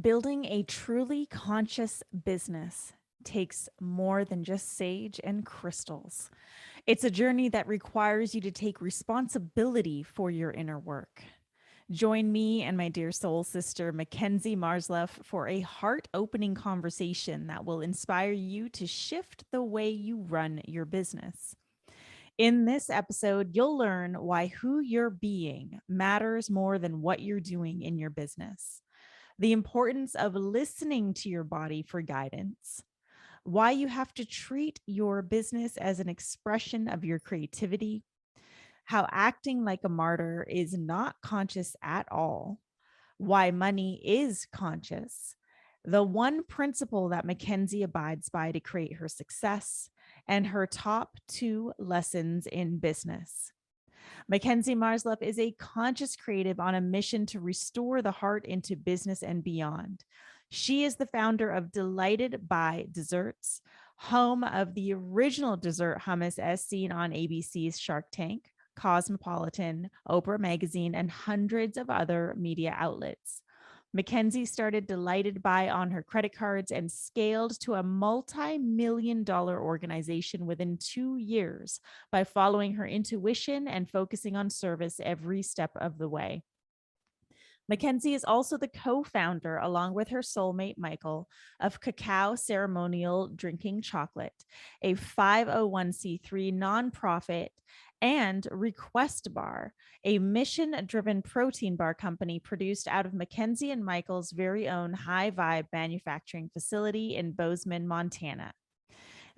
Building a truly conscious business takes more than just sage and crystals. It's a journey that requires you to take responsibility for your inner work. Join me and my dear soul sister, Makenzie Marzluff, for a heart-opening conversation that will inspire you to shift the way you run your business. In this episode, you'll learn why who you're being matters more than what you're doing in your business, the importance of listening to your body for guidance, why you have to treat your business as an expression of your creativity, how acting like a martyr is not conscious at all, why money is conscious, the one principle that Makenzie abides by to create her success, and her top 2 lessons in business. Makenzie Marzluff is a conscious creative on a mission to restore the heart into business and beyond. She is the founder of Delighted by Desserts, home of the original Dessert Hummus as seen on ABC's Shark Tank, Cosmopolitan, Oprah Magazine, and hundreds of other media outlets. Makenzie started Delighted by on her credit cards and scaled to a multi-million-dollar organization within 2 years by following her intuition and focusing on service every step of the way. Makenzie is also the co-founder, along with her soulmate, Michael, of KAKAO Ceremonial Drinking Chocolate, a 501c3 nonprofit, and REQUESTbar, a mission-driven protein bar company produced out of Makenzie and Michael's very own high-vibe manufacturing facility in Bozeman, Montana.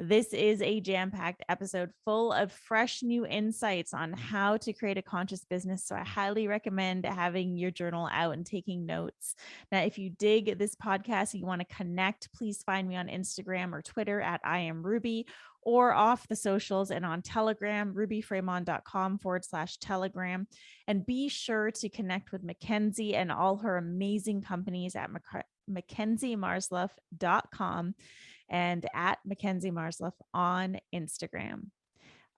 This is a jam-packed episode full of fresh new insights on how to create a conscious business. So I highly recommend having your journal out and taking notes. Now, if you dig this podcast and you want to connect, please find me on Instagram or Twitter at I am Ruby, or off the socials and on Telegram, rubyfremon.com/Telegram. And be sure to connect with Makenzie and all her amazing companies at MakenzieMarzluff.com and at Makenzie Marzluff on Instagram.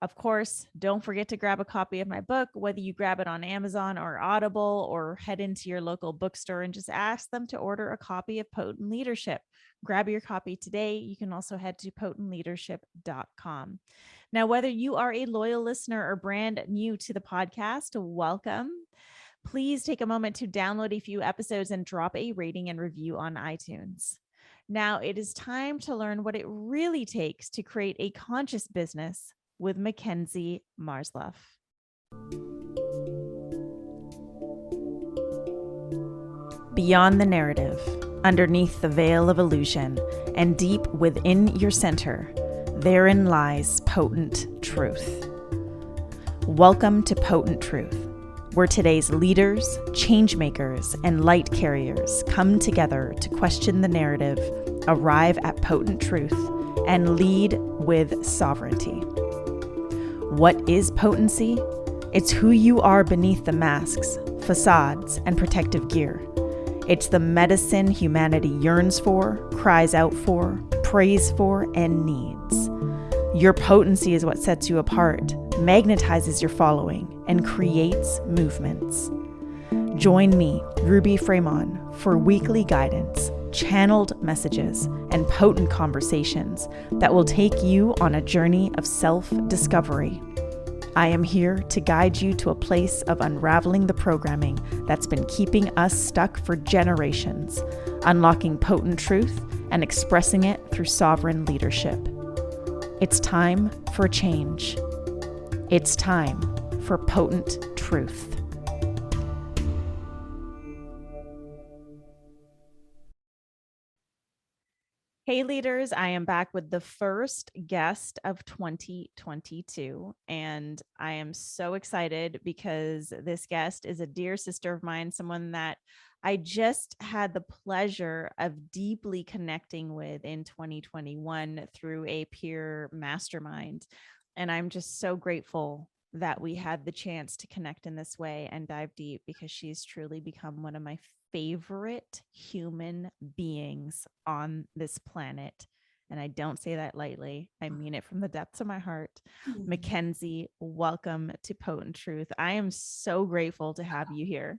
Of course, don't forget to grab a copy of my book, whether you grab it on Amazon or Audible, or head into your local bookstore and just ask them to order a copy of Potent Leadership. Grab your copy today. You can also head to potentleadership.com. Now, whether you are a loyal listener or brand new to the podcast, welcome. Please take a moment to download a few episodes and drop a rating and review on iTunes. Now it is time to learn what it really takes to create a conscious business with Makenzie Marzluff. Beyond the narrative, underneath the veil of illusion, and deep within your center, therein lies potent truth. Welcome to Potent Truth, where today's leaders, change makers, and light carriers come together to question the narrative, arrive at potent truth, and lead with sovereignty. What is potency? It's who you are beneath the masks, facades, and protective gear. It's the medicine humanity yearns for, cries out for, prays for, and needs. Your potency is what sets you apart, magnetizes your following, and creates movements. Join me, Ruby Fremon, for weekly guidance, channeled messages, and potent conversations that will take you on a journey of self-discovery. I am here to guide you to a place of unraveling the programming that's been keeping us stuck for generations, unlocking potent truth and expressing it through sovereign leadership. It's time for change. It's time for potent truth. Hey leaders, I am back with the first guest of 2022, and I am so excited because this guest is a dear sister of mine, someone that I just had the pleasure of deeply connecting with in 2021 through a peer mastermind. And I'm just so grateful that we had the chance to connect in this way and dive deep, because she's truly become one of my favorite human beings on this planet. And I don't say that lightly. I mean it from the depths of my heart. Makenzie, welcome to Potent Truth. I am so grateful to have you here.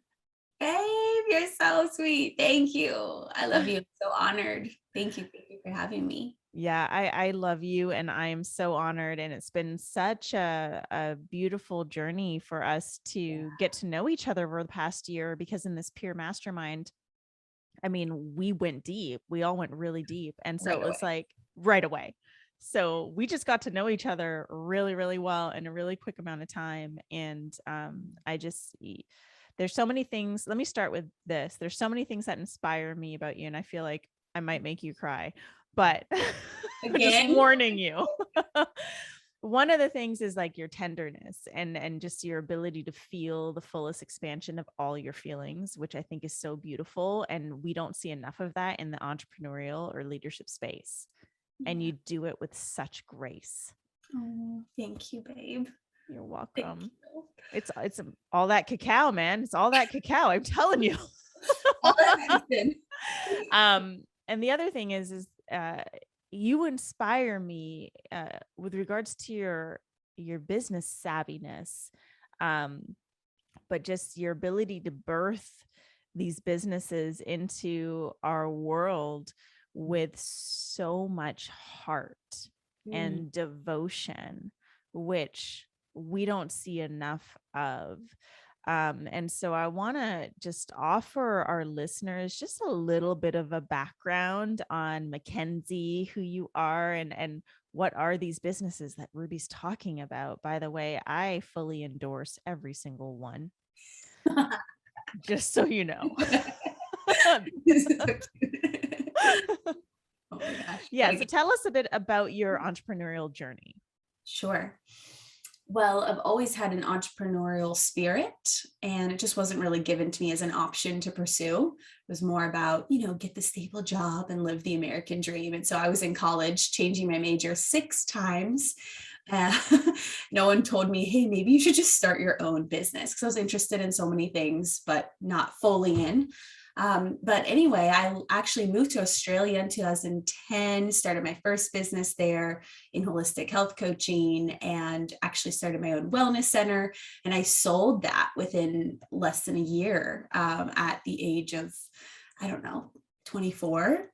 Hey, You're so sweet. Thank you. I love you. I'm so honored. Thank you. Thank you for having me. Yeah, I love you, and I'm so honored. And it's been such a beautiful journey for us to get to know each other over the past year, because in this peer mastermind, I mean, we went deep. We all went really deep. And so it was like right away. So we just got to know each other really, really well in a really quick amount of time. And there's so many things. Let me start with this. There's so many things that inspire me about you. And I feel like I might make you cry, but just warning you. One of the things is like your tenderness and just your ability to feel the fullest expansion of all your feelings, which I think is so beautiful. And we don't see enough of that in the entrepreneurial or leadership space. Yeah. And you do it with such grace. Oh, thank you, babe. You're welcome. You. It's all that cacao, man. It's all that cacao. I'm telling you. All that and the other thing is you inspire me with regards to your business savviness, but just your ability to birth these businesses into our world with so much heart and devotion, which we don't see enough of. And so I want to just offer our listeners just a little bit of a background on Makenzie, who you are, and what are these businesses that Ruby's talking about. By the way, I fully endorse every single one, just so you know. Oh my gosh. Yeah. So tell us a bit about your entrepreneurial journey. Sure. Well, I've always had an entrepreneurial spirit, and it just wasn't really given to me as an option to pursue. It was more about, get the stable job and live the American dream. And so I was in college changing my major 6 times. No one told me, hey, maybe you should just start your own business, because I was interested in so many things, but not fully in. But anyway, I actually moved to Australia in 2010, started my first business there in holistic health coaching, and actually started my own wellness center. And I sold that within less than a year, at the age of, 24.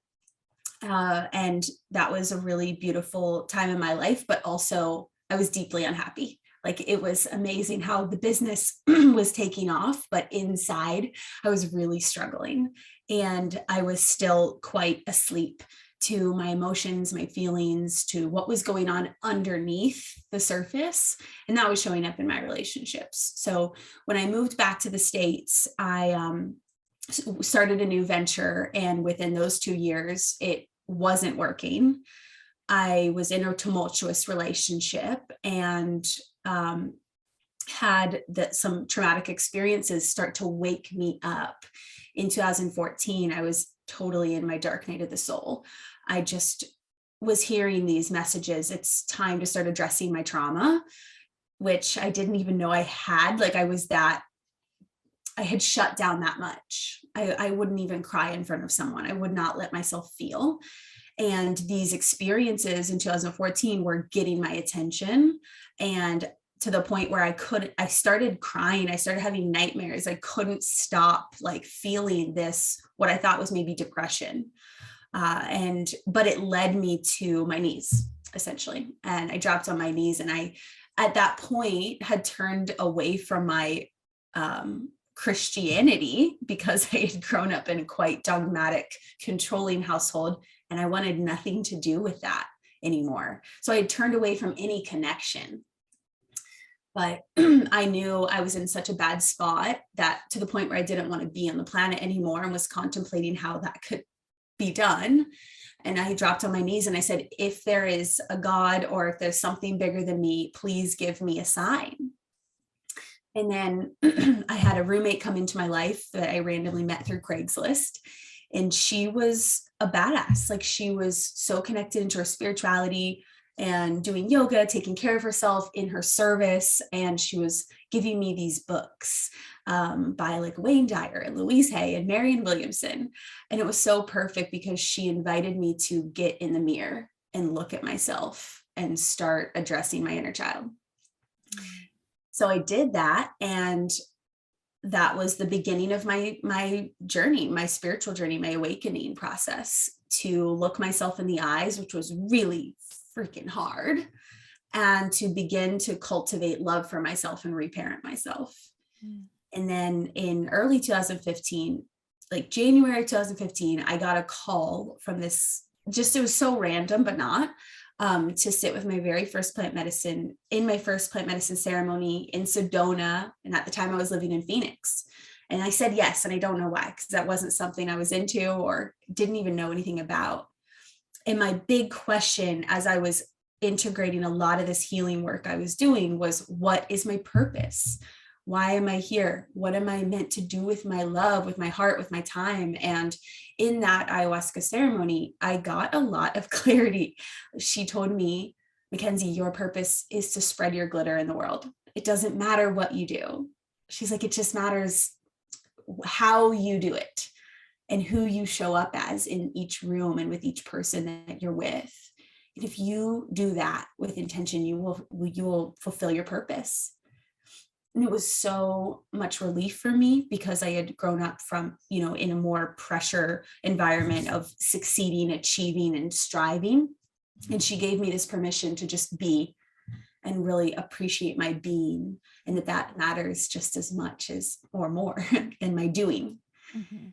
And that was a really beautiful time in my life, but also I was deeply unhappy. Like, it was amazing how the business was taking off, but inside I was really struggling, and I was still quite asleep to my emotions, my feelings, to what was going on underneath the surface. And that was showing up in my relationships. So when I moved back to the States, I started a new venture. And within those 2 years, it wasn't working. I was in a tumultuous relationship, and had some traumatic experiences start to wake me up. In 2014, I was totally in my dark night of the soul. I just was hearing these messages. It's time to start addressing my trauma, which I didn't even know I had. Like, I had shut down that much. I wouldn't even cry in front of someone. I would not let myself feel. And these experiences in 2014 were getting my attention, and to the point where I started crying. I started having nightmares. I couldn't stop feeling this, what I thought was maybe depression. But it led me to my knees, essentially. And I dropped on my knees, and I, at that point, had turned away from my Christianity, because I had grown up in a quite dogmatic, controlling household, and I wanted nothing to do with that anymore. So I had turned away from any connection. But I knew I was in such a bad spot, that to the point where I didn't want to be on the planet anymore, and was contemplating how that could be done. And I dropped on my knees and I said, if there is a God, or if there's something bigger than me, please give me a sign. And then I had a roommate come into my life that I randomly met through Craigslist. And she was a badass. Like, she was so connected into her spirituality and doing yoga, taking care of herself in her service. And she was giving me these books by Wayne Dyer and Louise Hay and Marianne Williamson. And it was so perfect, because she invited me to get in the mirror and look at myself and start addressing my inner child. So I did that. And that was the beginning of my journey, my spiritual journey, my awakening process, to look myself in the eyes, which was really freaking hard, and to begin to cultivate love for myself and reparent myself. And then in early 2015, like January 2015, I got a call from this, just, it was so random, but not, to sit with my very first plant medicine, in my first plant medicine ceremony in Sedona. And at the time I was living in Phoenix. And I said yes. And I don't know why, because that wasn't something I was into or didn't even know anything about. And my big question as I was integrating a lot of this healing work I was doing was, what is my purpose? Why am I here? What am I meant to do with my love, with my heart, with my time? And in that ayahuasca ceremony, I got a lot of clarity. She told me, Makenzie, your purpose is to spread your glitter in the world. It doesn't matter what you do. She's like, it just matters how you do it and who you show up as in each room and with each person that you're with. And if you do that with intention, you will fulfill your purpose. And it was so much relief for me, because I had grown up from, in a more pressure environment of succeeding, achieving, and striving. And she gave me this permission to just be and really appreciate my being, and that matters just as much as, or more, than my doing. Mm-hmm.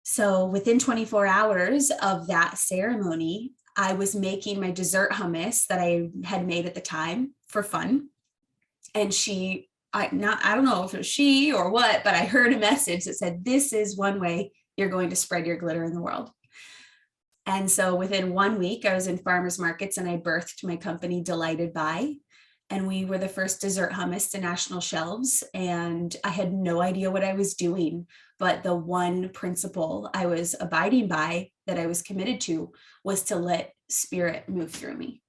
So within 24 hours of that ceremony, I was making my dessert hummus that I had made at the time for fun. And I don't know if it was she or what, but I heard a message that said, this is one way you're going to spread your glitter in the world. And so within 1 week, I was in farmers markets and I birthed my company, Delighted By. And we were the first dessert hummus to national shelves. And I had no idea what I was doing, but the one principle I was abiding by, that I was committed to, was to let spirit move through me.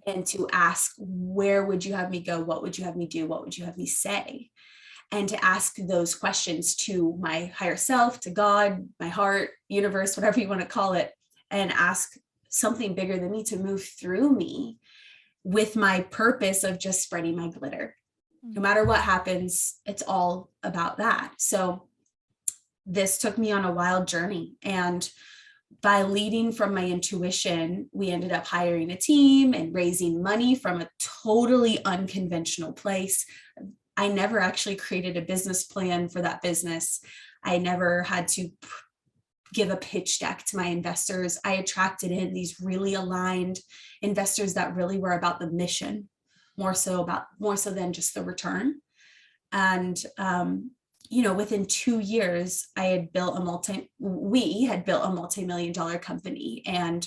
And to ask, where would you have me go? What would you have me do? What would you have me say? And to ask those questions to my higher self, to God, my heart, universe, whatever you want to call it, and ask something bigger than me to move through me with my purpose of just spreading my glitter. No matter what happens, it's all about that. So this took me on a wild journey. And by leading from my intuition, we ended up hiring a team and raising money from a totally unconventional place. I never actually created a business plan for that business. I never had to give a pitch deck to my investors. I attracted in these really aligned investors that really were about the mission, more so than just the return. And within 2 years, we had built a multi-million-dollar company and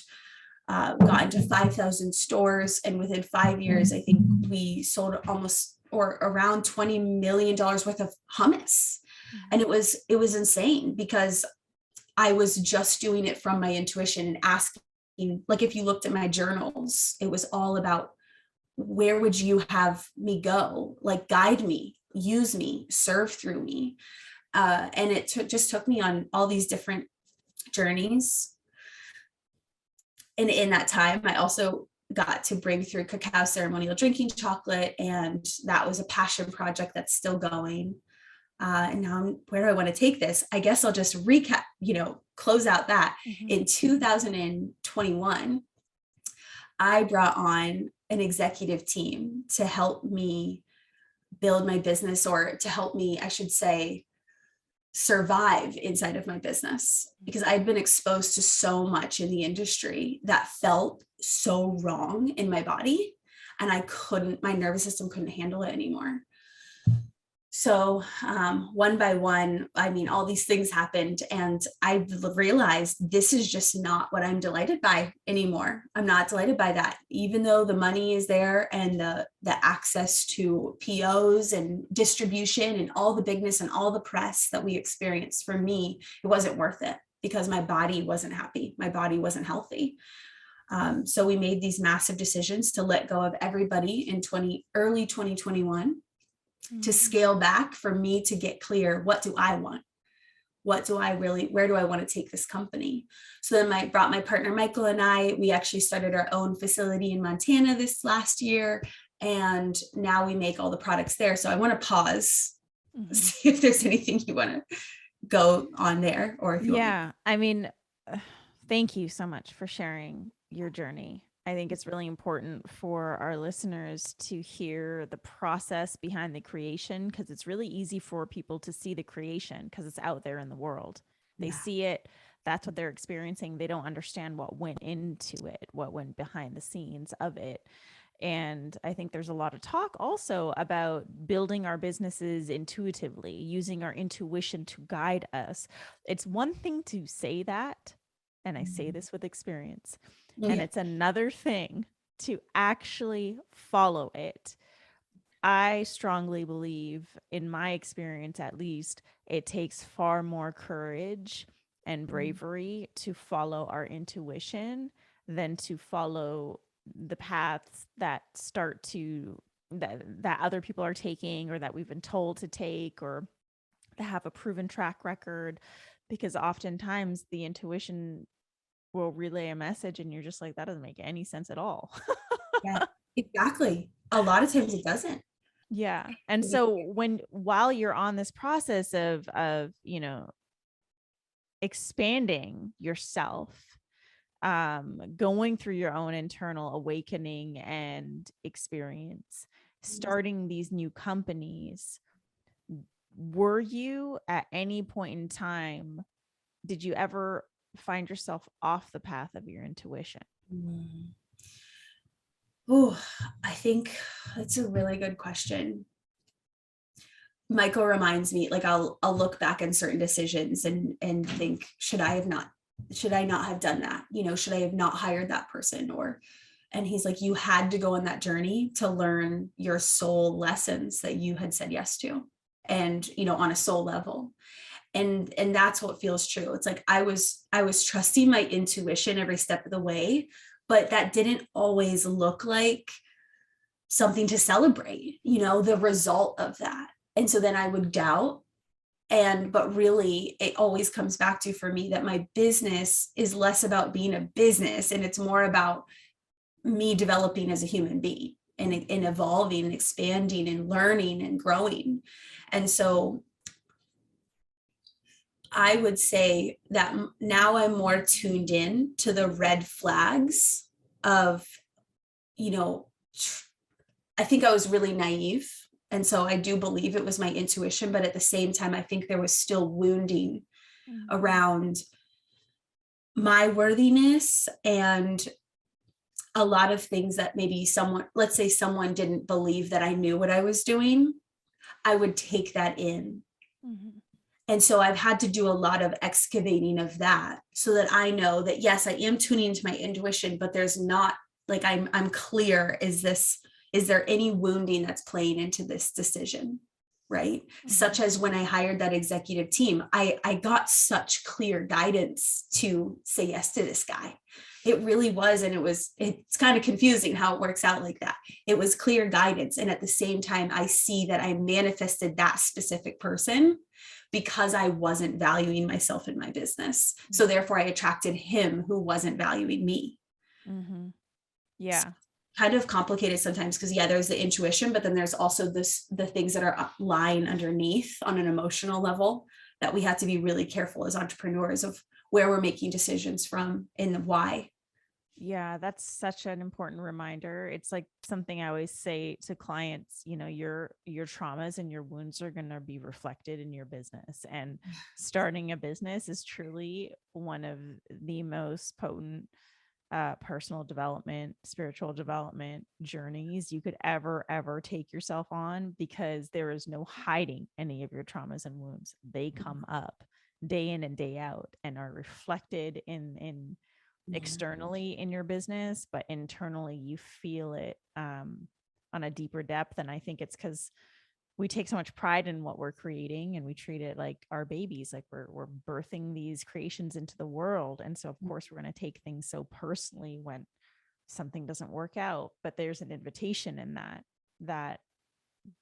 got into 5,000 stores. And within 5 years, I think we sold around $20 million worth of hummus. And it was insane, because I was just doing it from my intuition and asking, like, if you looked at my journals, it was all about, where would you have me go? Like, guide me, use me, serve through me. And it just took me on all these different journeys. And in that time, I also got to bring through KAKAO Ceremonial Drinking Chocolate. And that was a passion project that's still going. And now, where do I want to take this? I guess I'll just recap, close out that. Mm-hmm. In 2021, I brought on an executive team to help me build my business, or to help me, I should say, survive inside of my business, because I'd been exposed to so much in the industry that felt so wrong in my body, and my nervous system couldn't handle it anymore. So one by one, all these things happened, and I realized this is just not what I'm delighted by anymore. I'm not delighted by that. Even though the money is there and the access to POs and distribution and all the bigness and all the press that we experienced, for me, it wasn't worth it, because my body wasn't happy. My body wasn't healthy. So we made these massive decisions to let go of everybody in early 2021. To scale back, for me to get clear, what do I want? Where do I want to take this company? So then I brought my partner, Michael, and we actually started our own facility in Montana this last year. And now we make all the products there. So I want to pause Mhm. see if there's anything you want to go on there, or if you want me. Yeah. I mean, thank you so much for sharing your journey. I think it's really important for our listeners to hear the process behind the creation, because it's really easy for people to see the creation because it's out there in the world. They Yeah. see it, that's what they're experiencing. They don't understand what went into it, what went behind the scenes of it. And I think there's a lot of talk also about building our businesses intuitively, using our intuition to guide us. It's one thing to say that, and I say this with experience, and Yeah. it's another thing to actually follow it. I strongly believe, in my experience at least, it takes far more courage and bravery to follow our intuition than to follow the paths that start to that other people are taking, or that we've been told to take, or that have a proven track record, because oftentimes the intuition will relay a message and you're just like, that doesn't make any sense at all. Yeah, exactly. A lot of times it doesn't. Yeah. And so while you're on this process of, expanding yourself, going through your own internal awakening and experience, starting these new companies, were you at any point in time, did you ever find yourself off the path of your intuition? Oh, I think that's a really good question. Michael reminds me, like I'll look back in certain decisions and think, should I not have done that? Should I have not hired that person? And he's like, you had to go on that journey to learn your soul lessons that you had said yes to, and on a soul level. And that's what feels true. It's like I was trusting my intuition every step of the way, but that didn't always look like something to celebrate, the result of that. And so then I would doubt. But really, it always comes back to, for me, that my business is less about being a business and it's more about me developing as a human being and evolving and expanding and learning and growing. And so I would say that now I'm more tuned in to the red flags of, you know, I think I was really naive. And so I do believe it was my intuition, but at the same time, I think there was still wounding around my worthiness and a lot of things that maybe let's say someone didn't believe that I knew what I was doing. I would take that in. Mm-hmm. And so I've had to do a lot of excavating of that so that I know that, yes, I am tuning into my intuition, but there's not, like, I'm clear. Is there any wounding that's playing into this decision? Right. Mm-hmm. Such as when I hired that executive team, I got such clear guidance to say yes to this guy. It really was. And it's kind of confusing how it works out like that. It was clear guidance. And at the same time, I see that I manifested that specific person because I wasn't valuing myself in my business. So therefore I attracted him who wasn't valuing me. Mm-hmm. Yeah. Kind of complicated sometimes because there's the intuition, but then there's also the things that are lying underneath on an emotional level that we have to be really careful as entrepreneurs of where we're making decisions from and why. Yeah, that's such an important reminder. It's like something I always say to clients, your traumas and your wounds are going to be reflected in your business. And starting a business is truly one of the most potent personal development, spiritual development journeys you could ever take yourself on, because there is no hiding any of your traumas and wounds. They come up day in and day out and are reflected in externally in your business, but internally you feel it on a deeper depth. And I think it's because we take so much pride in what we're creating and we treat it like our babies, like we're birthing these creations into the world. And so of course we're going to take things so personally when something doesn't work out. But there's an invitation in that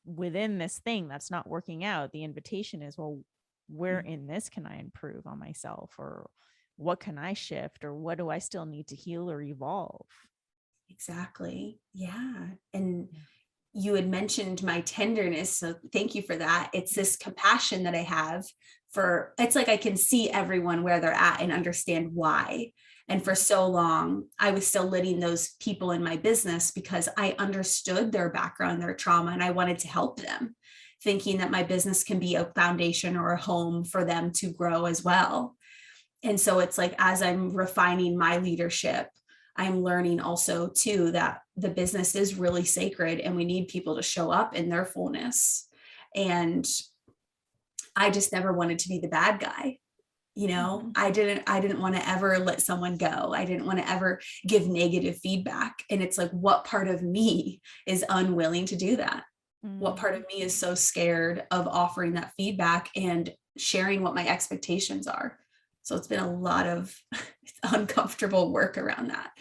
within this thing that's not working out, the invitation is, well, where in this can I improve on myself, or what can I shift, or what do I still need to heal or evolve? Exactly. Yeah. And you had mentioned my tenderness. So thank you for that. It's this compassion that I have for, it's like I can see everyone where they're at and understand why. And for so long, I was still letting those people in my business because I understood their background, their trauma, and I wanted to help them, thinking that my business can be a foundation or a home for them to grow as well. And so it's like, as I'm refining my leadership, I'm learning also too that the business is really sacred and we need people to show up in their fullness. And I just never wanted to be the bad guy. I didn't want to ever let someone go. I didn't want to ever give negative feedback. And it's like, what part of me is unwilling to do that? What part of me is so scared of offering that feedback and sharing what my expectations are? So it's been a lot of uncomfortable work around that.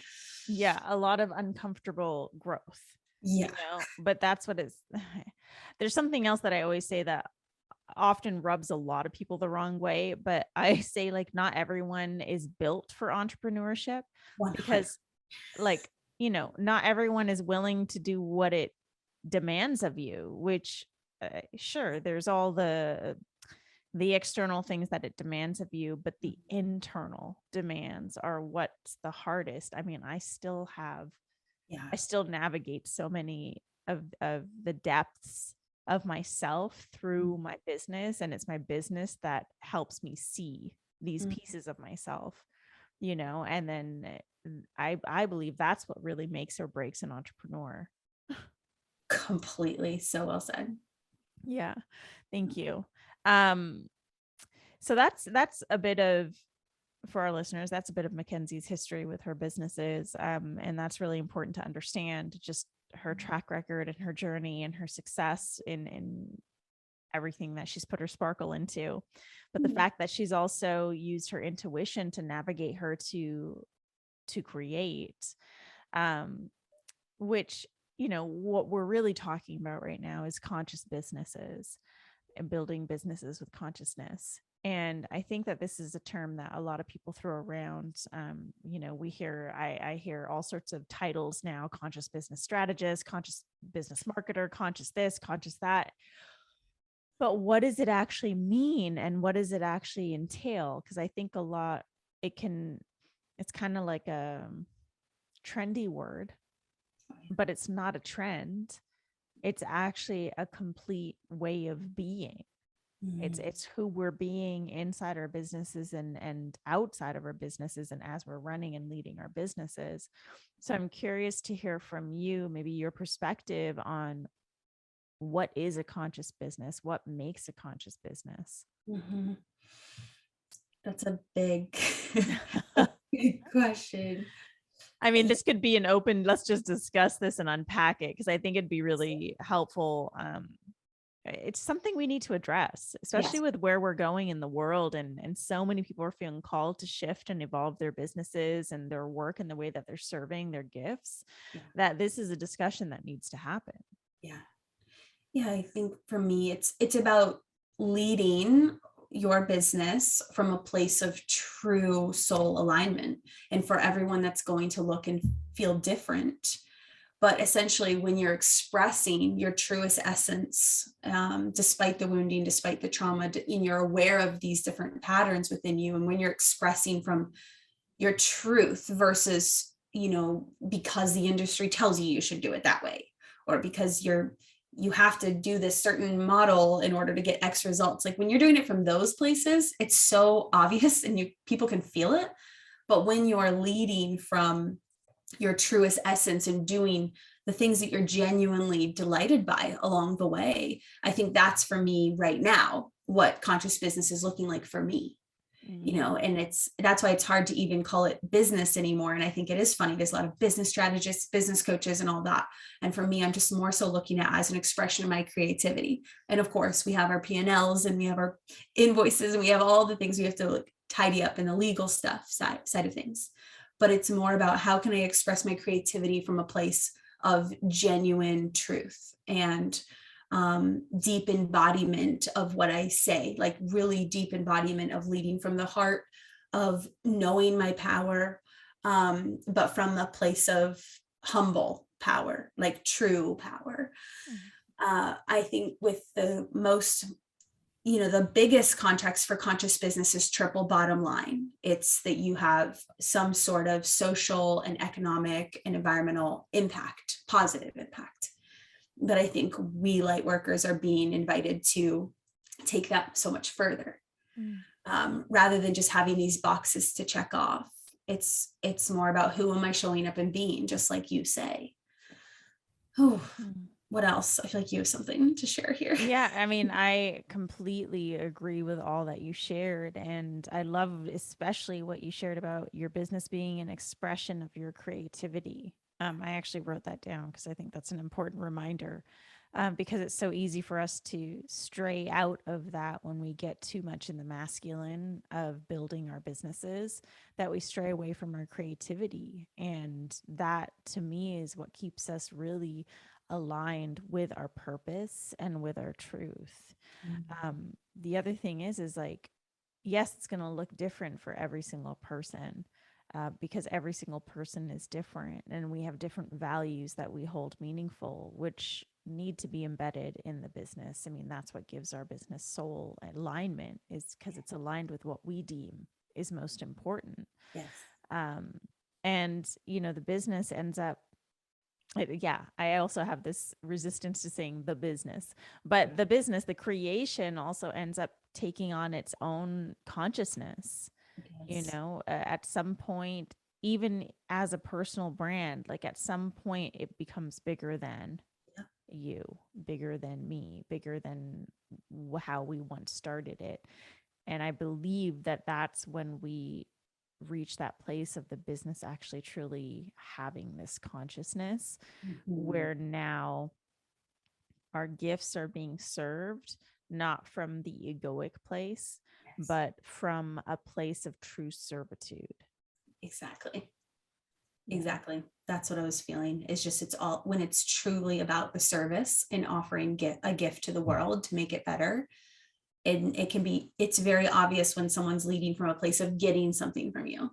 Yeah, a lot of uncomfortable growth. Yeah. But that's what is. There's something else that I always say that often rubs a lot of people the wrong way, but I say, like, not everyone is built for entrepreneurship 100%. because, like, not everyone is willing to do what it demands of you, which sure, there's all the external things that it demands of you, but the internal demands are what's the hardest. I mean, I still navigate so many of the depths of myself through my business, and it's my business that helps me see these pieces of myself, and then I believe that's what really makes or breaks an entrepreneur. Completely. So well said. Yeah. Thank you. So that's a bit of, for our listeners, that's a bit of Makenzie's history with her businesses. And that's really important to understand, just her track record and her journey and her success in everything that she's put her sparkle into. But the fact that she's also used her intuition to navigate her to create, which, what we're really talking about right now is conscious businesses and building businesses with consciousness. And I think that this is a term that a lot of people throw around. I hear all sorts of titles now: conscious business strategist, conscious business marketer, conscious this, conscious that. But what does it actually mean? And what does it actually entail? Because I think it's kind of like a trendy word, but it's not a trend. It's actually a complete way of being. It's who we're being inside our businesses and outside of our businesses, and as we're running and leading our businesses. So I'm curious to hear from you, maybe your perspective on what is a conscious business, what makes a conscious business. That's a big, big question. I mean, this could be an open, let's just discuss this and unpack it, because I think it'd be really helpful. It's something we need to address, especially with where we're going in the world. And so many people are feeling called to shift and evolve their businesses and their work and the way that they're serving their gifts, that this is a discussion that needs to happen. Yeah. I think for me, it's about leading your business from a place of true soul alignment, and for everyone that's going to look and feel different. But essentially, when you're expressing your truest essence, despite the wounding, despite the trauma, and you're aware of these different patterns within you, and when you're expressing from your truth versus, because the industry tells you should do it that way, or because you have to do this certain model in order to get X results. Like when you're doing it from those places, it's so obvious and people can feel it. But when you are leading from your truest essence and doing the things that you're genuinely delighted by along the way, I think that's, for me right now, what conscious business is looking like for me. And that's why it's hard to even call it business anymore. And I think it is funny. There's a lot of business strategists, business coaches, and all that. And for me, I'm just more so looking at it as an expression of my creativity. And of course, we have our P&Ls and we have our invoices and we have all the things we have to tidy up in the legal stuff side of things. But it's more about, how can I express my creativity from a place of genuine truth and deep embodiment of what I say, like really deep embodiment of leading from the heart, of knowing my power, but from a place of humble power, like true power. I think with the most, the biggest context for conscious business is triple bottom line. It's that you have some sort of social and economic and environmental impact, positive impact. But I think we light workers are being invited to take that so much further, rather than just having these boxes to check off. It's more about who am I showing up and being, just like you say. Oh, what else? I feel like you have something to share here. Yeah, I mean, I completely agree with all that you shared. And I love especially what you shared about your business being an expression of your creativity. I actually wrote that down because I think that's an important reminder, because it's so easy for us to stray out of that when we get too much in the masculine of building our businesses, that we stray away from our creativity. And that to me is what keeps us really aligned with our purpose and with our truth. The other thing is like, yes, it's going to look different for every single person, because every single person is different and we have different values that we hold meaningful, which need to be embedded in the business. I mean, that's what gives our business soul alignment, is because it's aligned with what we deem is most important. Yes. And, the business ends up, I also have this resistance to saying the business, but the business, the creation also ends up taking on its own consciousness. Yes. At some point, even as a personal brand, like at some point it becomes bigger than you, bigger than me, bigger than how we once started it. And I believe that that's when we reach that place of the business actually truly having this consciousness, where now our gifts are being served not from the egoic place, but from a place of true servitude. Exactly. Exactly. That's what I was feeling. It's just, it's all when it's truly about the service and offering a gift to the world to make it better. And it's very obvious when someone's leading from a place of getting something from you,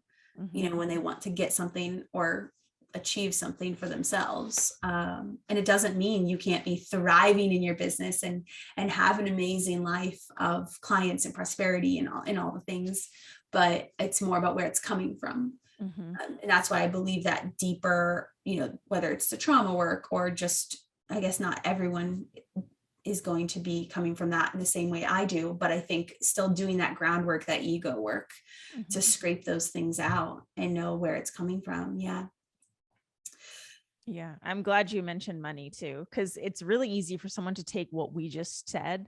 when they want to get something or achieve something for themselves. And it doesn't mean you can't be thriving in your business and have an amazing life of clients and prosperity and all the things, but it's more about where it's coming from. And that's why I believe that deeper, whether it's the trauma work or just, I guess not everyone is going to be coming from that in the same way I do, but I think still doing that groundwork, that ego work to scrape those things out and know where it's coming from. Yeah. Yeah. I'm glad you mentioned money too, because it's really easy for someone to take what we just said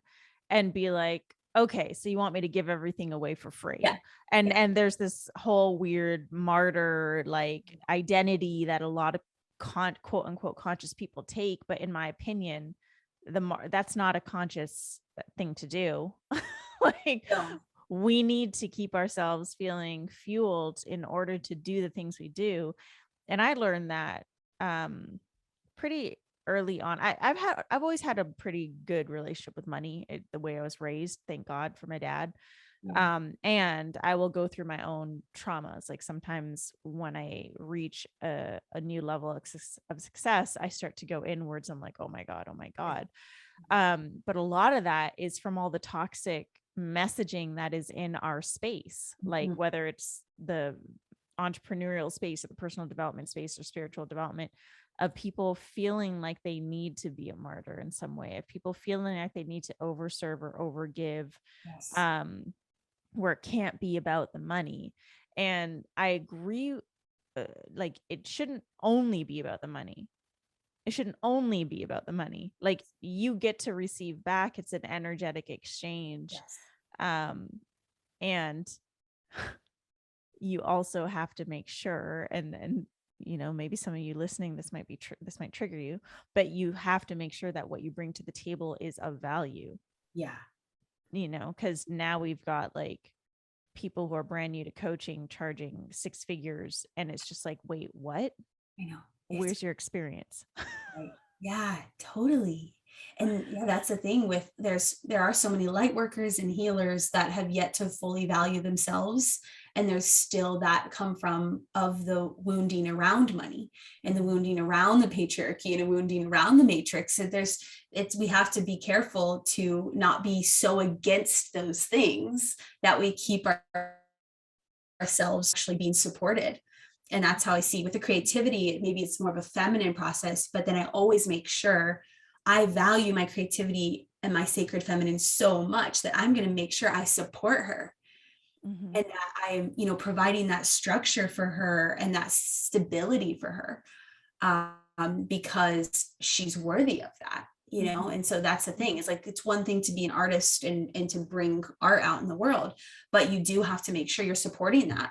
and be like, okay, so you want me to give everything away for free. Yeah. And there's this whole weird martyr like identity that a lot of quote unquote conscious people take. But in my opinion, that's not a conscious thing to do. Like, we need to keep ourselves feeling fueled in order to do the things we do. And I learned that pretty early on. I've always had a pretty good relationship with money, the way I was raised, thank God for my dad. And I will go through my own traumas. Like sometimes when I reach a new level of success, I start to go inwards. I'm like, oh my God. But a lot of that is from all the toxic messaging that is in our space, like whether it's the entrepreneurial space or the personal development space or spiritual development, of people feeling like they need to be a martyr in some way, of people feeling like they need to overserve or overgive, where it can't be about the money. And I agree, like it shouldn't only be about the money. It shouldn't only be about the money. Like you get to receive back. It's an energetic exchange. And you also have to make sure, and maybe some of you listening, this might trigger you, but you have to make sure that what you bring to the table is of value. Because now we've got like people who are brand new to coaching charging 6 figures, and it's just like, wait, what? I know. Where's your experience? Right. Yeah, totally. And yeah, that's the thing with there are so many light workers and healers that have yet to fully value themselves And there's still that come from of the wounding around money and the wounding around the patriarchy and the wounding around the matrix. So we have to be careful to not be so against those things that we keep ourselves actually being supported. And that's how I see with the creativity, maybe it's more of a feminine process, but then I always make sure I value my creativity and my sacred feminine so much that I'm going to make sure I support her. And that I'm, providing that structure for her and that stability for her, because she's worthy of that, And so that's the thing. It's like, it's one thing to be an artist and to bring art out in the world, but you do have to make sure you're supporting that.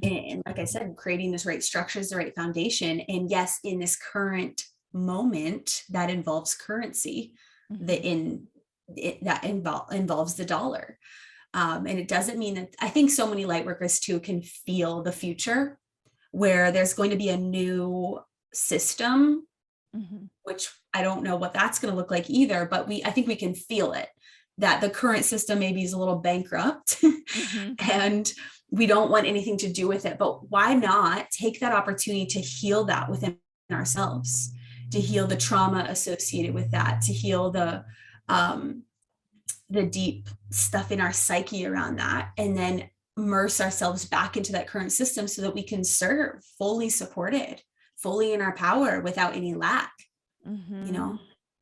And like I said, creating this right structures, the right foundation. And yes, in this current moment that involves currency, that involves the dollar. And it doesn't mean that, I think so many light workers too can feel the future where there's going to be a new system, which I don't know what that's going to look like either, but I think we can feel it, that the current system maybe is a little bankrupt and we don't want anything to do with it. But why not take that opportunity to heal that within ourselves, to heal the trauma associated with that, to heal the deep stuff in our psyche around that, and then immerse ourselves back into that current system so that we can serve fully supported, fully in our power without any lack,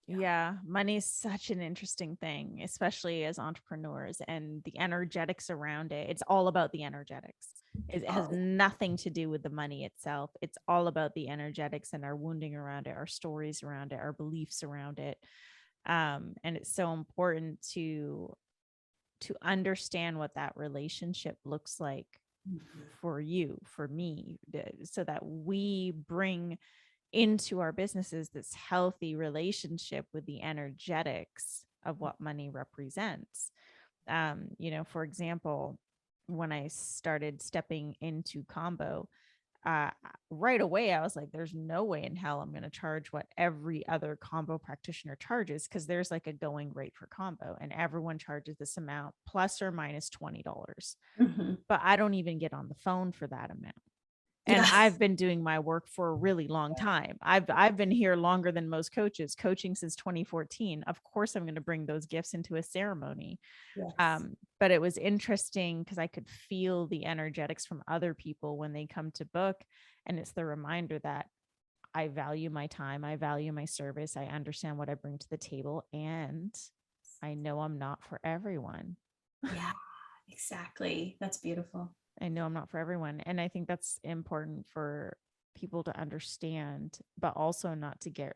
Yeah, money is such an interesting thing, especially as entrepreneurs, and the energetics around it. It's all about the energetics. It has nothing to do with the money itself. It's all about the energetics and our wounding around it, our stories around it, our beliefs around it. And it's so important to understand what that relationship looks like for you, for me, so that we bring into our businesses this healthy relationship with the energetics of what money represents. For example, when I started stepping into combo, right away, I was like, there's no way in hell I'm going to charge what every other combo practitioner charges, because there's like a going rate for combo and everyone charges this amount plus or minus $20. But I don't even get on the phone for that amount. And I've been doing my work for a really long time. I've been here longer than most coaches, coaching since 2014. Of course, I'm going to bring those gifts into a ceremony. But it was interesting because I could feel the energetics from other people when they come to book. And it's the reminder that I value my time. I value my service. I understand what I bring to the table. And I know I'm not for everyone. Yeah, exactly. That's beautiful. I know I'm not for everyone. And I think that's important for people to understand, but also not to get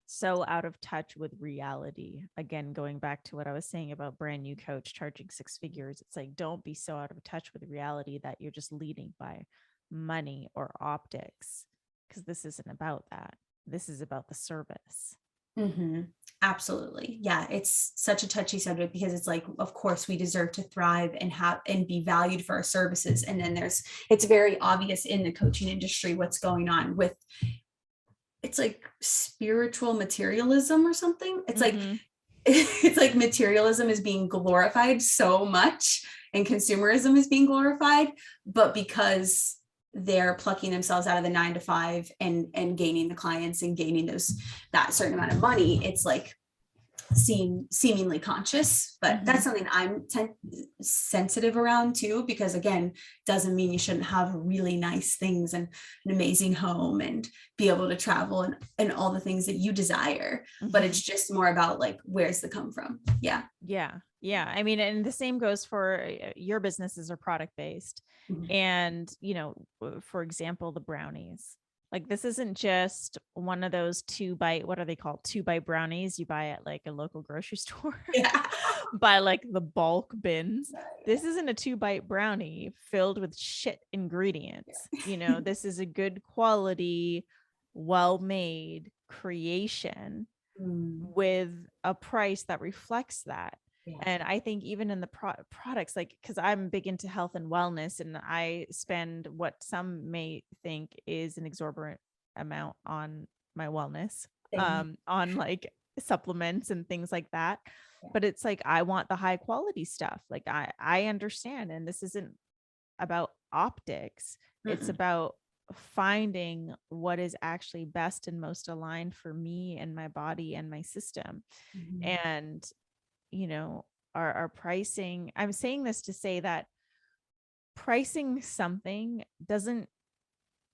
so out of touch with reality. Again, going back to what I was saying about brand new coach charging 6 figures, it's like, don't be so out of touch with reality that you're just leading by money or optics, because this isn't about that. This is about the service. Absolutely. Yeah. It's such a touchy subject because it's like, of course we deserve to thrive and have and be valued for our services. And then it's very obvious in the coaching industry what's going on with, it's like spiritual materialism or something. It's like materialism is being glorified so much and consumerism is being glorified, but because they're plucking themselves out of the 9 to 5 and gaining the clients and gaining that certain amount of money, it's like seemingly conscious. But that's something I'm sensitive around too, because again, doesn't mean you shouldn't have really nice things and an amazing home and be able to travel and all the things that you desire. But it's just more about like, where's the come from? Yeah. I mean, and the same goes for your businesses are product based. And, for example, the brownies, like this isn't just one of those 2-bite, what are they called? 2-bite brownies you buy at like a local grocery store. By like the bulk bins. This isn't a 2-bite brownie filled with shit ingredients. This is a good quality, well-made creation with a price that reflects that. And I think even in the products, like, because I'm big into health and wellness, and I spend what some may think is an exorbitant amount on my wellness, on like supplements and things like that. but it's like, I want the high quality stuff. Like I understand. And this isn't about optics. It's Mm-mm. about finding what is actually best and most aligned for me and my body and my system. Mhm. And, you know, our pricing, I'm saying this to say that pricing something doesn't,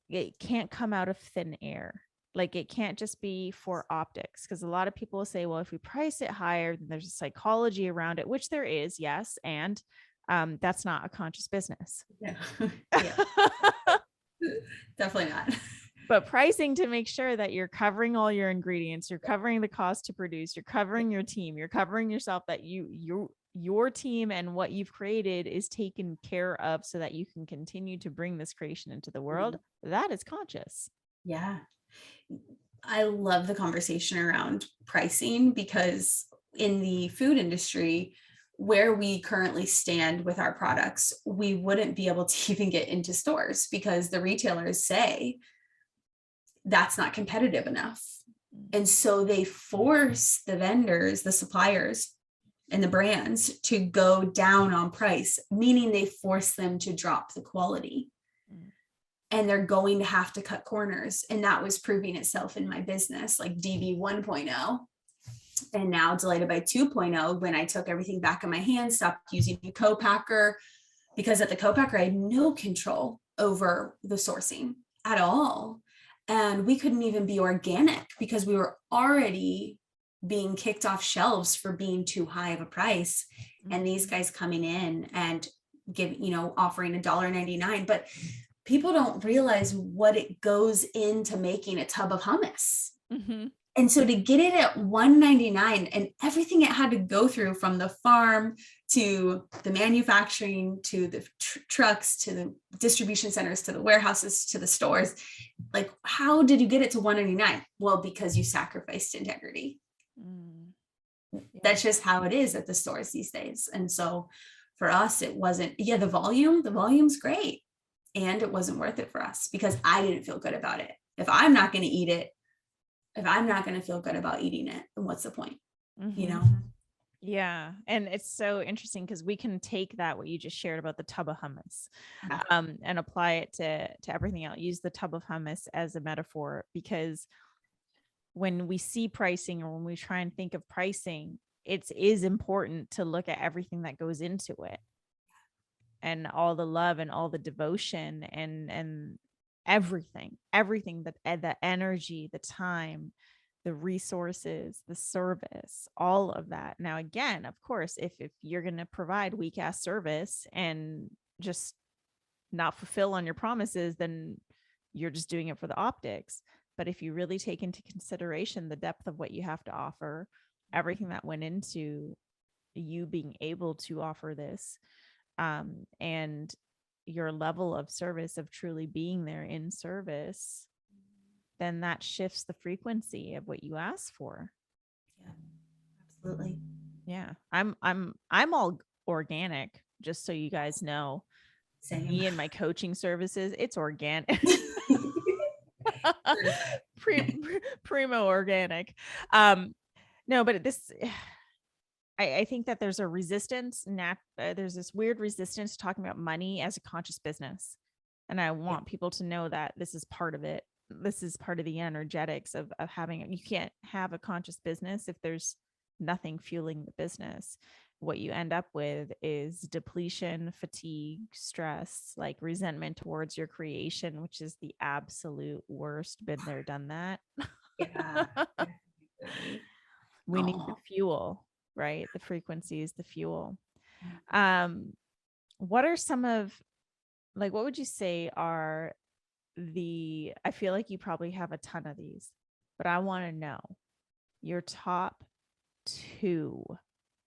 it can't come out of thin air. Like it can't just be for optics, because a lot of people will say, well, if we price it higher, then there's a psychology around it, which there is, yes. And that's not a conscious business. Yeah. Yeah, definitely not. But pricing to make sure that you're covering all your ingredients, you're covering the cost to produce, you're covering your team, you're covering yourself, that your team and what you've created is taken care of so that you can continue to bring this creation into the world. That is conscious. Yeah. I love the conversation around pricing, because in the food industry, where we currently stand with our products, we wouldn't be able to even get into stores because the retailers say that's not competitive enough. And so they force the vendors, the suppliers, and the brands to go down on price, meaning they force them to drop the quality. And they're going to have to cut corners. And that was proving itself in my business, like DB 1.0. And now Delighted by 2.0, when I took everything back in my hands, stopped using the co-packer, because at the co-packer, I had no control over the sourcing at all. And we couldn't even be organic because we were already being kicked off shelves for being too high of a price. And these guys coming in and offering $1.99. But people don't realize what it goes into making a tub of hummus. Mm-hmm. And so to get it at $1.99 and everything it had to go through, from the farm to the manufacturing, to the trucks, to the distribution centers, to the warehouses, to the stores, like, how did you get it to $1.99? Well, because you sacrificed integrity. That's just how it is at the stores these days. And so for us, it wasn't, the volume's great. And it wasn't worth it for us because I didn't feel good about it. If I'm not going to eat it, if I'm not going to feel good about eating it, then what's the point? Yeah. And it's so interesting because we can take that, what you just shared about the tub of hummus, and apply it to everything else. Use the tub of hummus as a metaphor, because when we see pricing, or when we try and think of pricing, it is important to look at everything that goes into it, and all the love and all the devotion and everything that the energy, the time, the resources, the service, all of that. Now, again, of course, if you're going to provide weak ass service and just not fulfill on your promises, then you're just doing it for the optics. But if you really take into consideration the depth of what you have to offer, everything that went into you being able to offer this, and your level of service, of truly being there in service, then that shifts the frequency of what you ask for. Yeah, absolutely. Yeah. I'm all organic, just so you guys know. Same. Me and my coaching services, it's organic. Primo organic. No, but this, I think that there's a resistance, there's this weird resistance to talking about money as a conscious business. And I want people to know that this is part of it. This is part of the energetics of having it. You can't have a conscious business if there's nothing fueling the business. What you end up with is depletion, fatigue, stress, like resentment towards your creation, which is the absolute worst. Been there, done that. Yeah. We need the fuel, right? The frequency is the fuel. What are some of, like, what would you say are I feel like you probably have a ton of these, but I want to know your top 2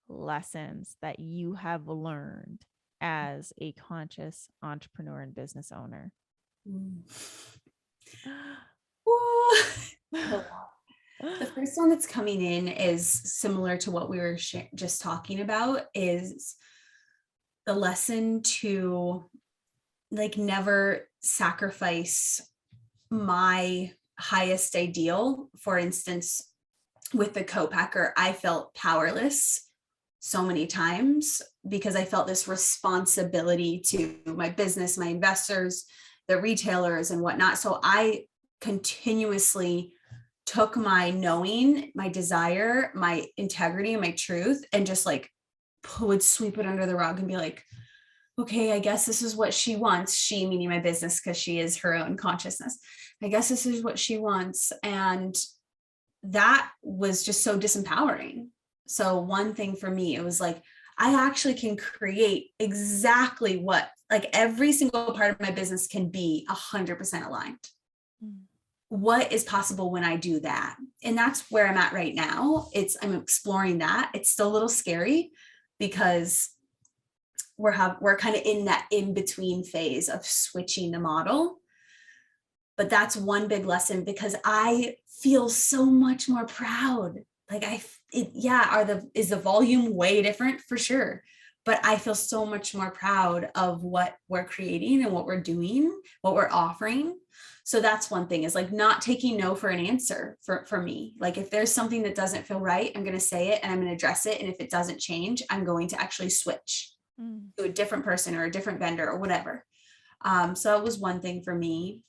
lessons that you have learned as a conscious entrepreneur and business owner. The first one that's coming in is similar to what we were just talking about, is the lesson to, like, never sacrifice my highest ideal. For instance, with the co-packer, I felt powerless so many times because I felt this responsibility to my business, my investors, the retailers and whatnot. So I continuously took my knowing, my desire, my integrity, and my truth, and just like would sweep it under the rug and be like, okay, I guess this is what she wants. She, meaning my business, because she is her own consciousness. I guess this is what she wants. And that was just so disempowering. So one thing for me, it was like, I actually can create exactly what, like every single part of my business can be 100% aligned. Mm. What is possible when I do that? And that's where I'm at right now. I'm exploring that. It's still a little scary because we're kind of in that in-between phase of switching the model. But that's one big lesson because I feel so much more proud. Like is the volume way different? For sure. But I feel so much more proud of what we're creating and what we're doing, what we're offering. So that's one thing, is like not taking no for an answer for me. Like if there's something that doesn't feel right, I'm going to say it and I'm going to address it. And if it doesn't change, I'm going to actually switch to a different person or a different vendor or whatever. So it was one thing for me.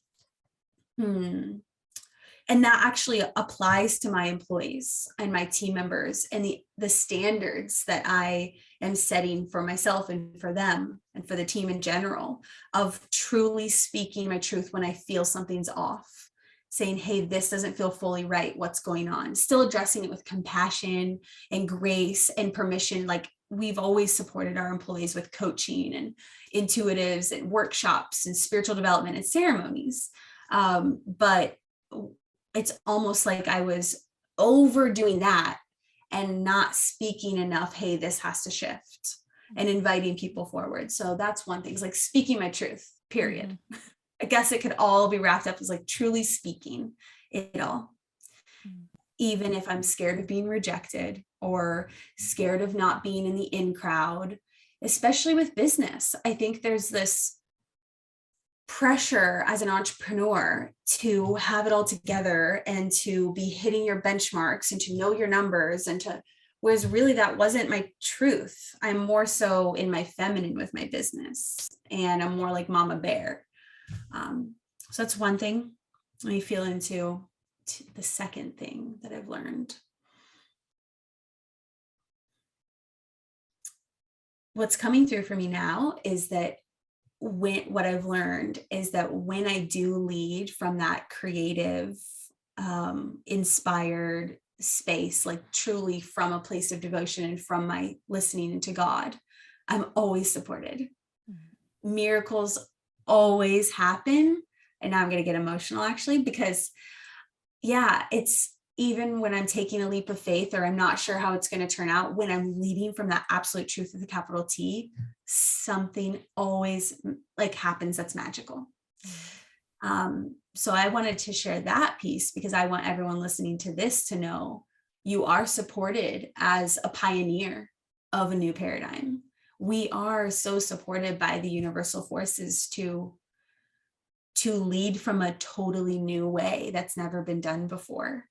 And that actually applies to my employees and my team members and the standards that I am setting for myself and for them and for the team in general, of truly speaking my truth when I feel something's off, saying, hey, this doesn't feel fully right. What's going on? Still addressing it with compassion and grace and permission. Like we've always supported our employees with coaching and intuitives and workshops and spiritual development and ceremonies. But it's almost like I was overdoing that and not speaking enough. Hey, this has to shift, and inviting people forward. So that's one thing, is like speaking my truth, period. Mm-hmm. I guess it could all be wrapped up as like truly speaking it all. Mm-hmm. Even if I'm scared of being rejected or scared of not being in the in crowd, especially with business. I think there's this pressure as an entrepreneur to have it all together and to be hitting your benchmarks and to know your numbers, and whereas really that wasn't my truth. I'm more so in my feminine with my business, and I'm more like mama bear. So that's one thing. Let me feel into the second thing that I've learned. What's coming through for me now is that what I've learned is that when I do lead from that creative, inspired space, like truly from a place of devotion and from my listening into God, I'm always supported. Mm-hmm. Miracles always happen. And now I'm going to get emotional actually, because it's even when I'm taking a leap of faith or I'm not sure how it's going to turn out, when I'm leading from that absolute truth with a capital T, something always like happens that's magical. So I wanted to share that piece because I want everyone listening to this to know you are supported as a pioneer of a new paradigm. We are so supported by the universal forces to lead from a totally new way that's never been done before,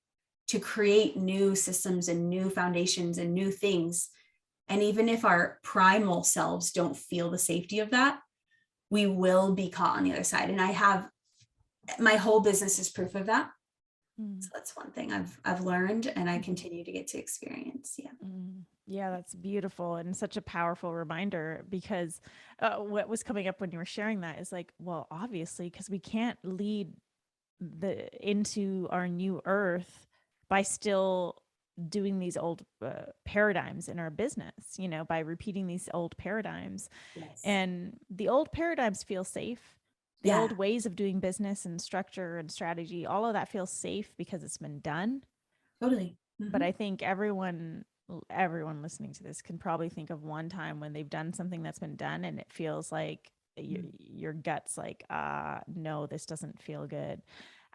to create new systems and new foundations and new things. And even if our primal selves don't feel the safety of that, we will be caught on the other side. And my whole business is proof of that. So that's one thing I've learned and I continue to get to experience. Yeah. Yeah, that's beautiful and such a powerful reminder, because what was coming up when you were sharing that is like, well, obviously, because we can't lead into our new earth by still doing these old paradigms in our business, by repeating these old paradigms. Yes. And the old paradigms feel safe. The old ways of doing business and structure and strategy, all of that feels safe because it's been done. Totally. Mm-hmm. But I think everyone listening to this can probably think of one time when they've done something that's been done and it feels like your gut's like, no, this doesn't feel good.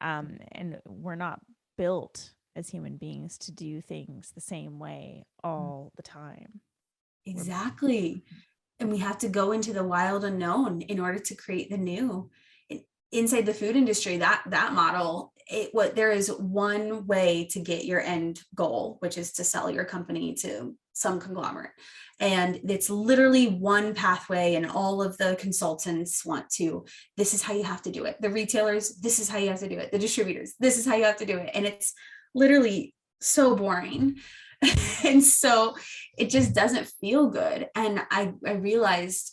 And we're not built as human beings to do things the same way all the time. Exactly. And we have to go into the wild unknown in order to create the new. Inside the food industry, that model, there is one way to get your end goal, which is to sell your company to some conglomerate. And it's literally one pathway, and all of the consultants want to, this is how you have to do it. The retailers, this is how you have to do it. The distributors, this is how you have to do it. And it's literally so boring. And so it just doesn't feel good. And I realized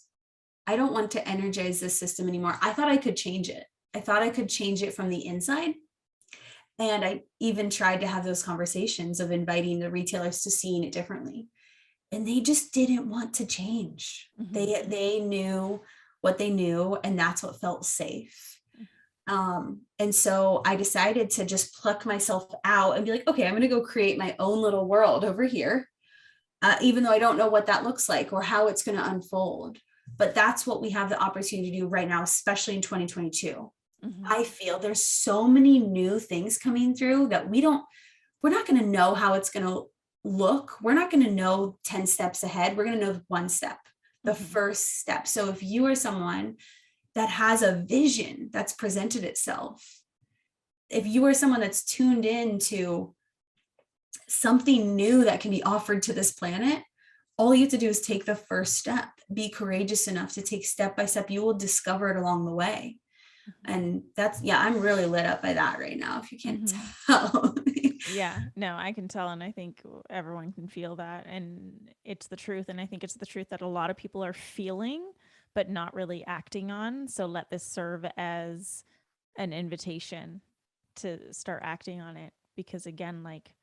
I don't want to energize this system anymore. I thought I could change it. I thought I could change it from the inside. And I even tried to have those conversations of inviting the retailers to seeing it differently. And they just didn't want to change. Mm-hmm. They knew what they knew, and that's what felt safe. And so I decided to just pluck myself out and be like, okay, I'm going to go create my own little world over here, even though I don't know what that looks like or how it's going to unfold. But that's what we have the opportunity to do right now, especially in 2022. Mm-hmm. I feel there's so many new things coming through that we're not going to know how it's going to look. We're not going to know 10 steps ahead. We're going to know one step, the Mm-hmm. first step. So if you are someone that has a vision that's presented itself, if you are someone that's tuned in to something new that can be offered to this planet, all you have to do is take the first step. Be courageous enough to take step by step. You will discover it along the way. And that's, yeah, I'm really lit up by that right now, if you can't Mm-hmm. tell. Yeah, no, I can tell. And I think everyone can feel that. And it's the truth. And I think it's the truth that a lot of people are feeling, but not really acting on. So let this serve as an invitation to start acting on it. Because again, like,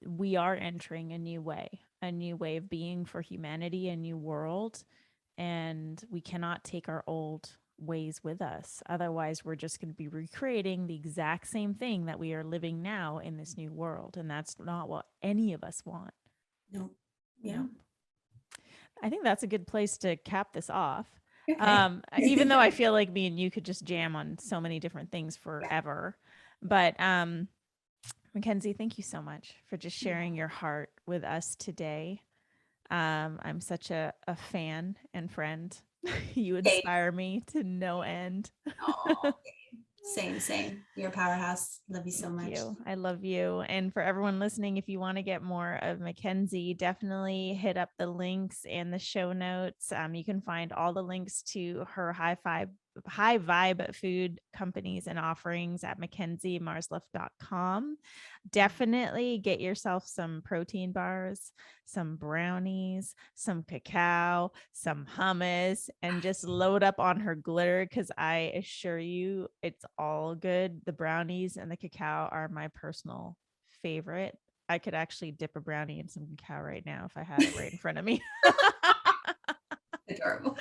we are entering a new way of being for humanity, a new world. And we cannot take our old ways with us. Otherwise, we're just going to be recreating the exact same thing that we are living now in this new world. And that's not what any of us want. No. Yeah. No. I think that's a good place to cap this off. Okay. Even though I feel like me and you could just jam on so many different things forever. But Makenzie, thank you so much for just sharing your heart with us today. I'm such a fan and friend. You Okay. inspire me to no end. Oh, same. You're a powerhouse. Love you so Thank much. you. I love you. And for everyone listening, if you want to get more of Makenzie, definitely hit up the links and the show notes. You can find all the links to her high vibe food companies and offerings at MakenzieMarzluff.com. Definitely get yourself some protein bars, some brownies, some cacao, some hummus, and just load up on her glitter, because I assure you it's all good. The brownies and the cacao are my personal favorite. I could actually dip a brownie in some cacao right now if I had it right in front of me. Adorable.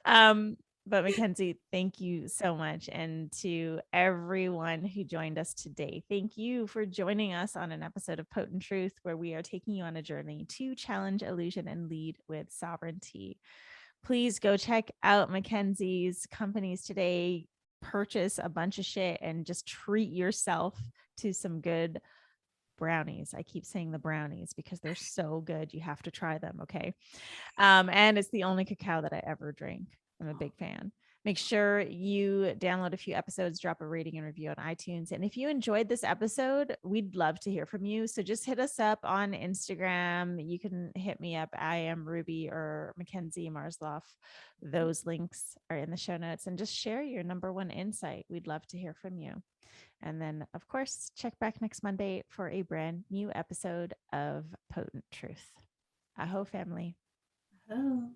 um, but Makenzie, thank you so much. And to everyone who joined us today, thank you for joining us on an episode of Potent Truth, where we are taking you on a journey to challenge illusion and lead with sovereignty. Please go check out Makenzie's companies today. Purchase a bunch of shit and just treat yourself to some good brownies. I keep saying the brownies because they're so good. You have to try them. Okay. And it's the only cacao that I ever drink. I'm a big fan. Make sure you download a few episodes, drop a rating and review on iTunes. And if you enjoyed this episode, we'd love to hear from you. So just hit us up on Instagram. You can hit me up. I am Ruby or Makenzie Marzluff. Those links are in the show notes. And just share your number one insight. We'd love to hear from you. And then, of course, check back next Monday for a brand new episode of Potent Truth. Aho, family. Oh.